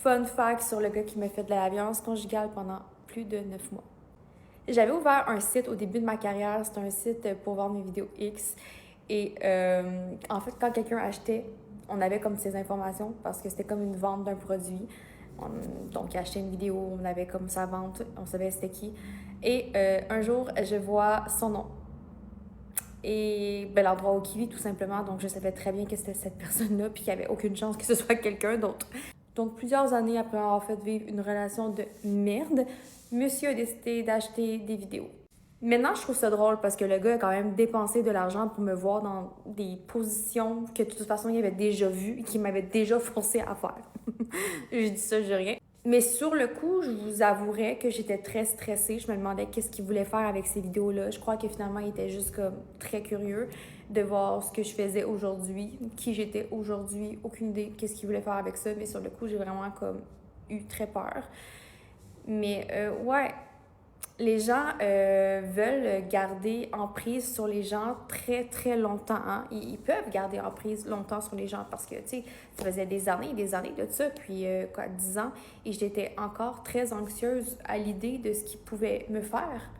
fun fact sur le gars qui m'a fait de la violence conjugale pendant plus de 9 mois. J'avais ouvert un site au début de ma carrière, c'était un site pour vendre mes vidéos X. Et en fait, quand quelqu'un achetait, on avait comme ces informations parce que c'était comme une vente d'un produit. Donc, il achetait une vidéo, on avait comme sa vente, on savait c'était qui. Et un jour, je vois son nom. Et ben, l'endroit où il vit, tout simplement. Donc, je savais très bien que c'était cette personne-là, puis qu'il n'y avait aucune chance que ce soit quelqu'un d'autre. Donc, plusieurs années après avoir fait vivre une relation de merde, monsieur a décidé d'acheter des vidéos. Maintenant, je trouve ça drôle parce que le gars a quand même dépensé de l'argent pour me voir dans des positions que de toute façon il avait déjà vues et qu'il m'avait déjà forcé à faire. Je dis ça, je dis rien. Mais sur le coup, je vous avouerais que j'étais très stressée. Je me demandais qu'est-ce qu'il voulait faire avec ces vidéos-là. Je crois que finalement, il était juste comme très curieux de voir ce que je faisais aujourd'hui, qui j'étais aujourd'hui, aucune idée qu'est-ce qu'il voulait faire avec ça. Mais sur le coup, j'ai vraiment comme eu très peur. Mais ouais, les gens veulent garder en prise sur les gens très, très longtemps. Hein? Ils peuvent garder en prise longtemps sur les gens parce que, tu sais, ça faisait des années de ça, puis 10 ans, et j'étais encore très anxieuse à l'idée de ce qu'ils pouvaient me faire.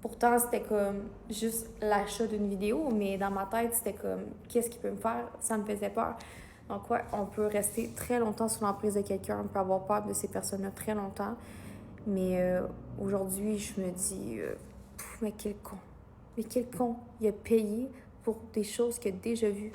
Pourtant, c'était comme juste l'achat d'une vidéo, mais dans ma tête, c'était comme qu'est-ce qu'il peut me faire? Ça me faisait peur. Donc, ouais, on peut rester très longtemps sous l'emprise de quelqu'un, on peut avoir peur de ces personnes-là très longtemps. Mais aujourd'hui, je me dis, mais quel con. Mais quel con. Il a payé pour des choses qu'il a déjà vues.